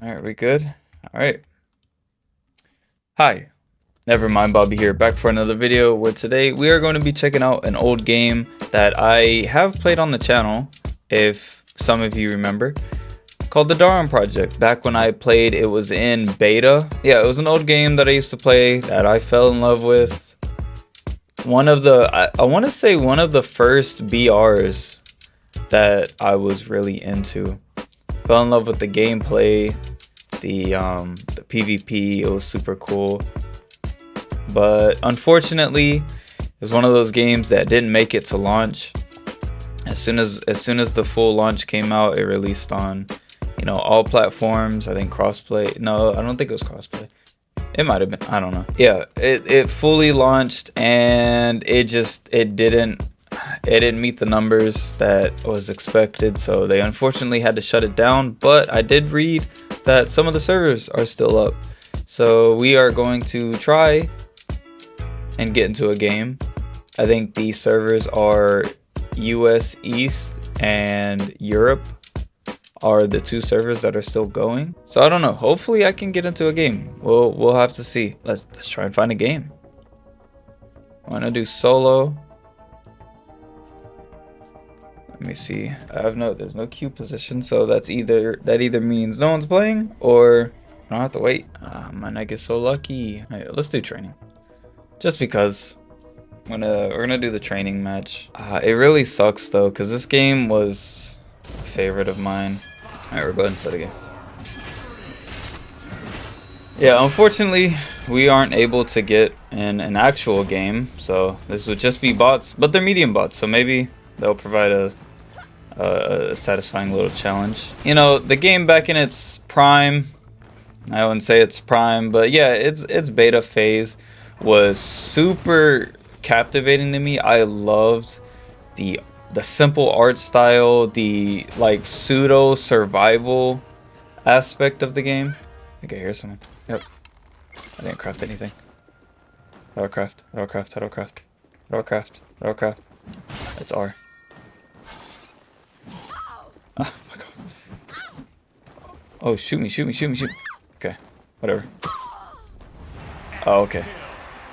Alright, we good? Alright. Hi, NvmBobby here, back for another video where today we are going to be checking out an old game that I have played on the channel, if some of you remember, called the Darwin Project. Back when I played, it was in beta. Yeah, it was an old game that I used to play that I fell in love with. One of the, I want to say one of the first BRs that I was really into. Fell in love with the gameplay, the PvP. It was super cool, but unfortunately it was one of those games that didn't make it to launch. As soon as the full launch came out, it released on, you know, all platforms. I think crossplay. No, I don't think it was crossplay. It might have been, I don't know. Yeah, it fully launched, and it didn't meet the numbers that was expected, so they unfortunately had to shut it down. But I did read that some of the servers are still up, so we are going to try and get into a game. I think the servers are US East and Europe are the two servers that are still going. So I don't know, hopefully I can get into a game. We'll have to see. Let's try and find a game. I want to do solo. Let me see. There's no queue position, so that either means no one's playing or I don't have to wait. Might not get so lucky. All right, let's do training. Just because we're gonna do the training match. It really sucks though, because this game was a favorite of mine. All right, we're going to start again. Yeah, unfortunately, we aren't able to get in an actual game, so this would just be bots, but they're medium bots, so maybe they'll provide a satisfying little challenge. You know, the game back in its prime, I wouldn't say it's prime, but yeah, its beta phase was super captivating to me. I loved the simple art style, the like pseudo survival aspect of the game. I think I hear someone. Yep. I didn't craft anything. How do I craft? How do I craft? How do I craft? How do I craft? How do I craft? It's R. Oh, fuck off. Oh, shoot me, shoot me, shoot me, shoot me. Okay, whatever. Oh, okay.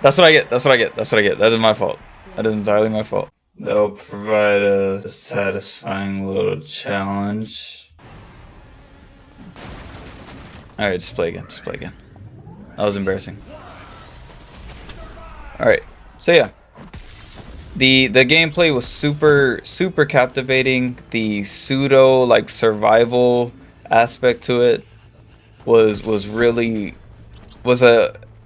That's what I get, that's what I get, that's what I get. That is my fault. That is entirely my fault. They'll provide a satisfying little challenge. Alright, just play again, just play again. That was embarrassing. Alright, so yeah. The gameplay was super captivating. The pseudo like survival aspect to it was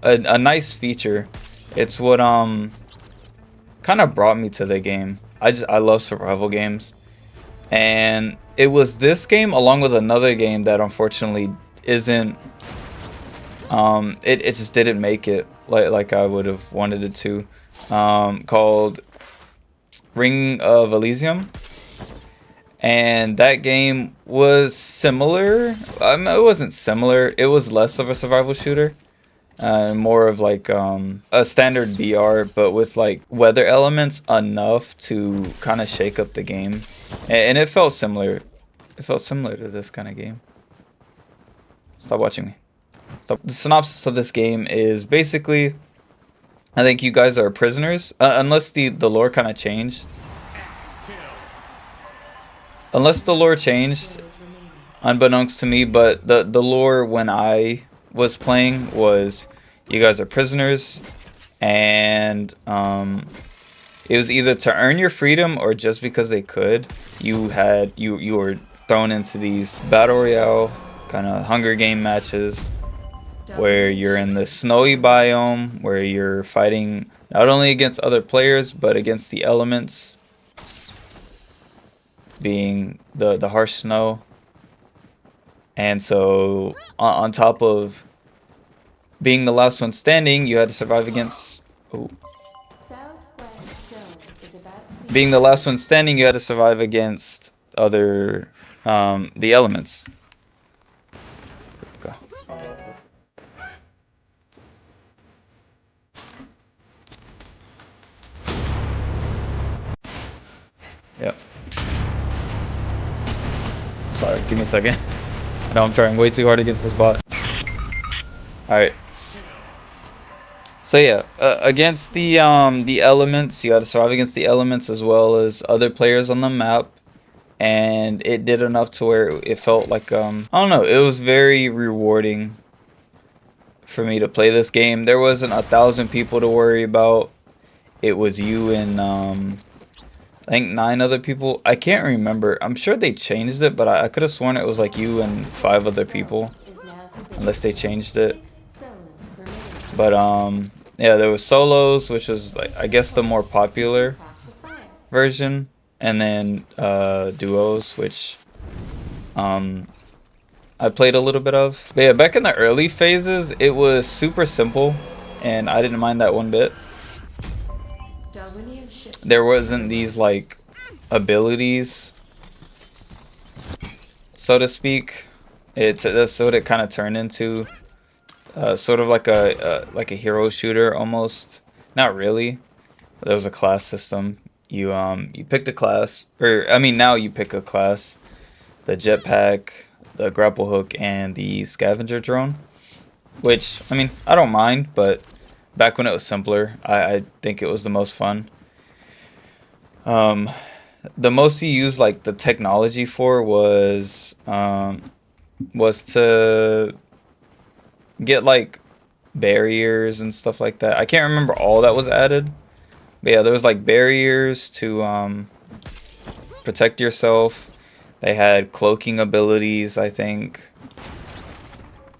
a nice feature. It's what kind of brought me to the game. I love survival games, and it was this game along with another game that unfortunately isn't it just didn't make it like I would have wanted it to, called Ring of Elysium. And that game was similar. It wasn't similar. It was less of a survival shooter, more of like a standard BR, but with like weather elements enough to kind of shake up the game. And it felt similar. It felt similar to this kind of game. Stop watching me. So the synopsis of this game is basically, I think you guys are prisoners, unless the lore kind of changed. Unless the lore changed, unbeknownst to me, but the lore when I was playing was you guys are prisoners, and it was either to earn your freedom or just because they could. You were thrown into these battle royale kind of Hunger Game matches where you're in the snowy biome, where you're fighting not only against other players but against the elements, being the harsh snow. And so on top of being the last one standing, you had to survive against being the last one standing, you had to survive against other the elements. Go. Yep. Sorry, give me a second. No, I'm trying way too hard against this bot. Alright. So yeah, against the elements, you gotta survive against the elements as well as other players on the map. And it did enough to where it felt like, I don't know, it was very rewarding for me to play this game. There wasn't 1,000 people to worry about. It was you and, I think 9 other people. I can't remember. I'm sure they changed it, but I could have sworn it was like you and 5 other people. Unless they changed it. But, yeah, there was solos, which was, like, I guess the more popular version. And then duos, which I played a little bit of. But yeah, back in the early phases, it was super simple, and I didn't mind that one bit. There wasn't these like abilities, so to speak. That's what it kind of turned into, sort of like a hero shooter almost. Not really. There was a class system. You picked a class, or I mean now you pick a class, the jetpack, the grapple hook, and the scavenger drone, which I mean I don't mind, but back when it was simpler, I think it was the most fun. The most you used like the technology for was to get like barriers and stuff like that. I can't remember all that was added. But yeah, there was like barriers to protect yourself. They had cloaking abilities, I think.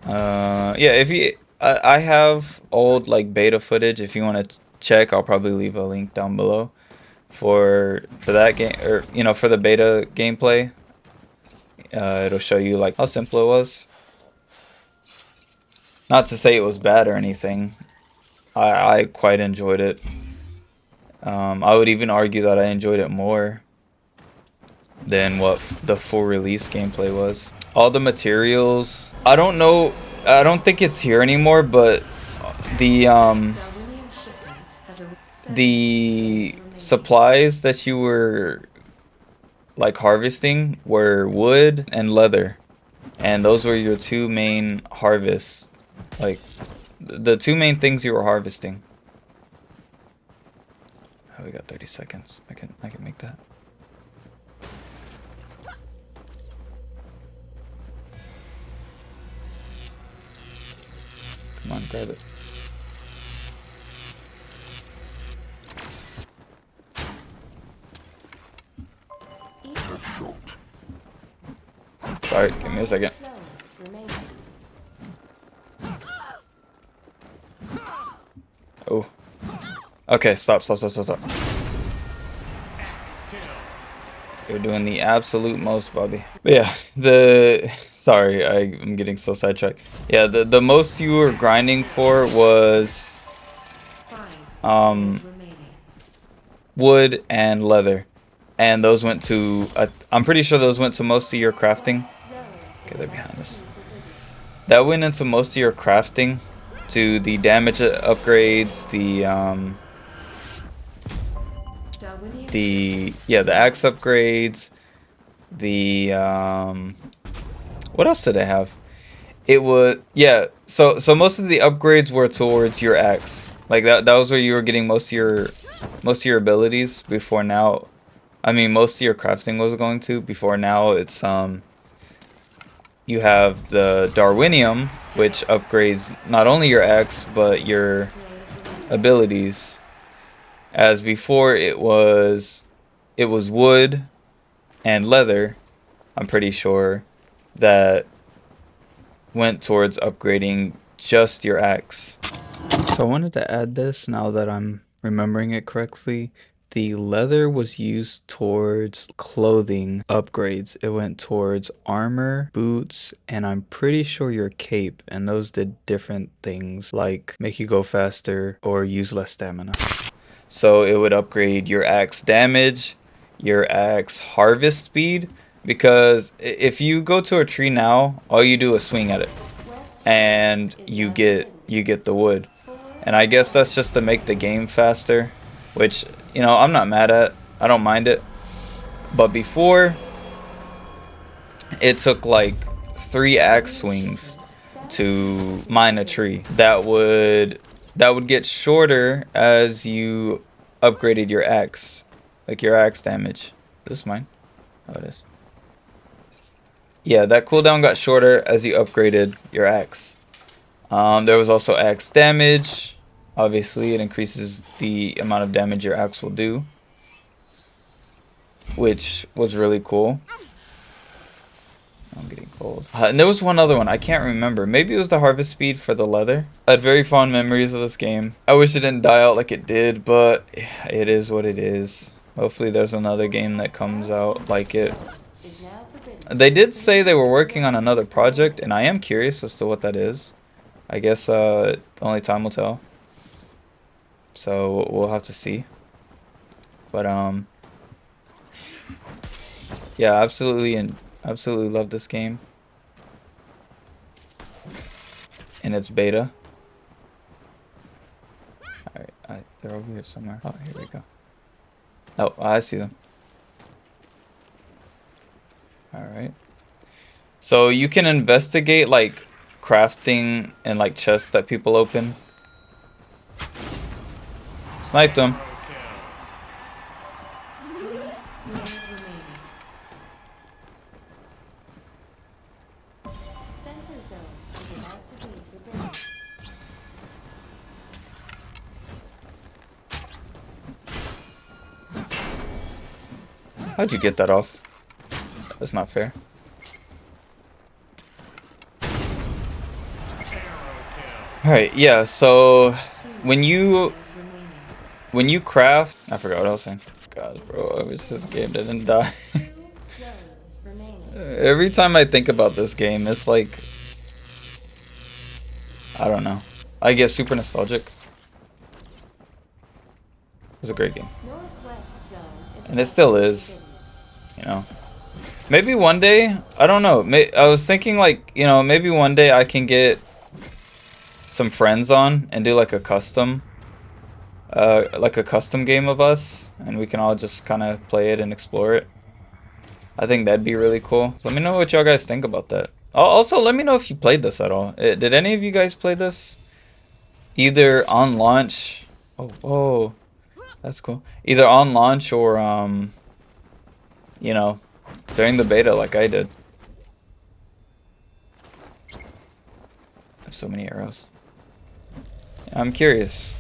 Yeah, if you, I have old like beta footage. If you want to check, I'll probably leave a link down below for that game, or you know, for the beta gameplay. It'll show you like how simple it was. Not to say it was bad or anything. I quite enjoyed it. I would even argue that I enjoyed it more than what the full release gameplay was. All the materials, I don't know, I don't think it's here anymore, but the supplies that you were like harvesting were wood and leather, and those were your 2 main harvests, like the 2 main things you were harvesting. Oh, we got 30 seconds. I can make that. Come on, grab it. Sorry, give me a second. Oh. Okay, stop. You're doing the absolute most, Bobby. But yeah, sorry, I'm getting so sidetracked. Yeah, the most you were grinding for was wood and leather. And those went to, I'm pretty sure those went to most of your crafting. Okay, they're behind us. That went into most of your crafting, to the damage upgrades, the axe upgrades, what else did I have? It was, yeah, so most of the upgrades were towards your axe. Like that was where you were getting most of your abilities before. Now, I mean, most of your crafting was going to before. Now it's you have the Darwinium, which upgrades not only your axe but your abilities. As before, it was wood and leather, I'm pretty sure, that went towards upgrading just your axe. So I wanted to add this now that I'm remembering it correctly. The leather was used towards clothing upgrades. It went towards armor, boots, and I'm pretty sure your cape. And those did different things like make you go faster or use less stamina. So it would upgrade your axe damage, your axe harvest speed, because if you go to a tree now, all you do is swing at it and you get the wood. And I guess that's just to make the game faster, which, you know, I'm not mad at. I don't mind it. But before, it took like 3 axe swings to mine a tree. That would get shorter as you upgraded your axe, like your axe damage. Is this mine? Oh, it is. Yeah, that cooldown got shorter as you upgraded your axe. There was also axe damage. Obviously, it increases the amount of damage your axe will do, which was really cool. I'm getting cold. And there was one other one. I can't remember. Maybe it was the harvest speed for the leather. I had very fond memories of this game. I wish it didn't die out like it did, but it is what it is. Hopefully there's another game that comes out like it. They did say they were working on another project, and I am curious as to what that is. I guess only time will tell. So we'll have to see. But yeah, absolutely love this game. And it's beta. Alright, they're over here somewhere. Oh, here we go. Oh, I see them. Alright. So you can investigate like crafting and like chests that people open. Sniped them. How'd you get that off? That's not fair. Alright, yeah, so when you craft, I forgot what I was saying. God, bro, I wish this game didn't die. Every time I think about this game, it's like, I don't know. I get super nostalgic. It was a great game. And it still is, you know. Maybe one day, I don't know. I was thinking like, you know, maybe one day I can get some friends on and do like a custom game of us, and we can all just kind of play it and explore it. I think that'd be really cool. Let me know what y'all guys think about that. Also, let me know if you played this at all. Did any of you guys play this? Either on launch. Oh, that's cool. Either on launch or you know, during the beta like I did. I have so many arrows. I'm curious.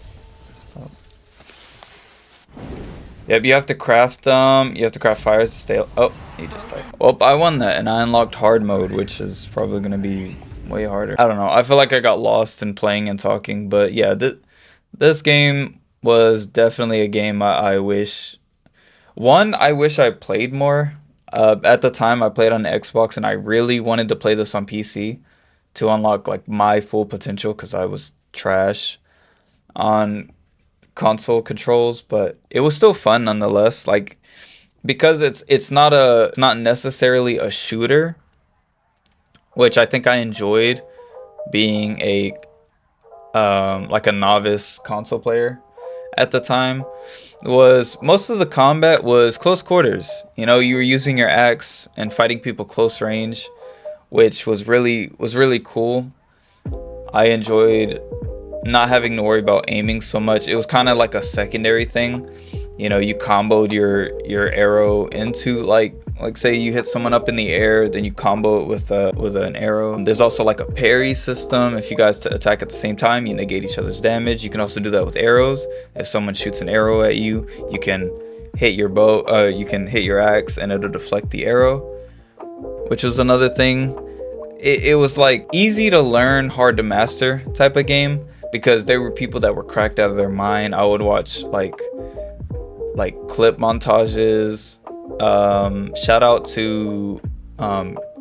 Oh. Yep, you have to craft fires to stay. Oh, he just died. Well, I won that, and I unlocked hard mode, which is probably gonna be way harder. I don't know. I feel like I got lost in playing and talking, but yeah, this game was definitely a game I wish. I wish I played more. At the time, I played on the Xbox, and I really wanted to play this on PC to unlock like my full potential, because I was trash on console controls, but it was still fun nonetheless. Like, because it's not necessarily a shooter, which I think I enjoyed being a like a novice console player at the time. Was most of the combat was close quarters. You know, you were using your axe and fighting people close range, which was really cool. I enjoyed not having to worry about aiming so much. It was kind of like a secondary thing. You know, you comboed your arrow into like say you hit someone up in the air, then you combo it with an arrow. There's also like a parry system. If you guys attack at the same time, you negate each other's damage. You can also do that with arrows. If someone shoots an arrow at you, you can hit your bow. You can hit your axe, and it'll deflect the arrow, which was another thing. It was like easy to learn, hard to master type of game, because there were people that were cracked out of their mind. I would watch like clip montages. Shout out to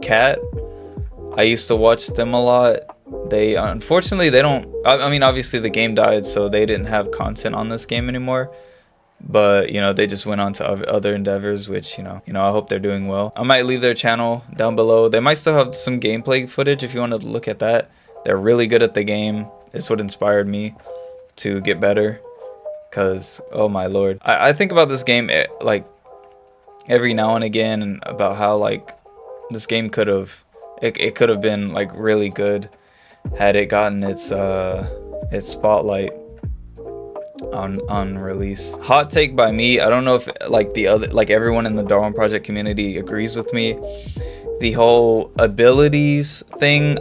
Cat. I used to watch them a lot. They unfortunately they don't. I mean, obviously the game died, so they didn't have content on this game anymore. But you know, they just went on to other endeavors, which you know I hope they're doing well. I might leave their channel down below. They might still have some gameplay footage if you want to look at that. They're really good at the game. It's what inspired me to get better, because oh my lord, I think about this game like every now and again, and about how like this game could have it could have been like really good had it gotten its spotlight on release. Hot take by me, I don't know if like everyone in the Darwin Project community agrees with me. The whole abilities thing,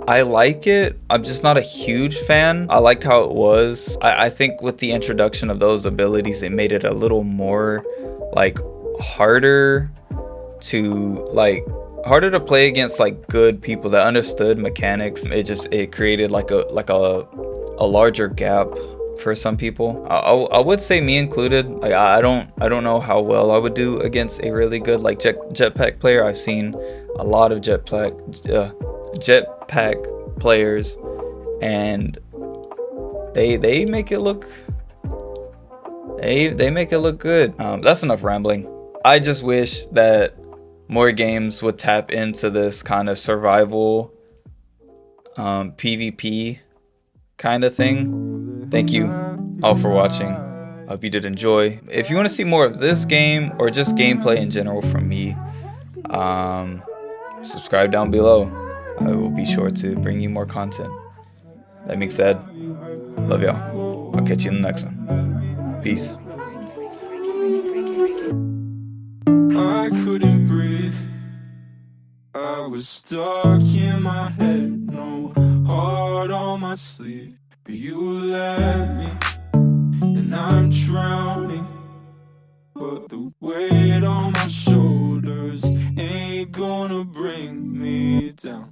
I like it. I'm just not a huge fan. I liked how it was. I think with the introduction of those abilities, it made it a little more like harder to play against like good people that understood mechanics. It created like a larger gap for some people. I would say me included. Like I don't know how well I would do against a really good like jetpack player. I've seen a lot of jetpack players, and they make it look they make it look good. That's enough rambling. I just wish that more games would tap into this kind of survival PvP kind of thing. Thank you all for watching. I hope you did enjoy. If you want to see more of this game or just gameplay in general from me, subscribe down below. I will be sure to bring you more content. That being said, love y'all. I'll catch you in the next one. Peace. I couldn't breathe. I was stuck in my head, no heart on my sleeve. But you let me, and I'm drowning. But the weight on my shoulders ain't gonna bring me down.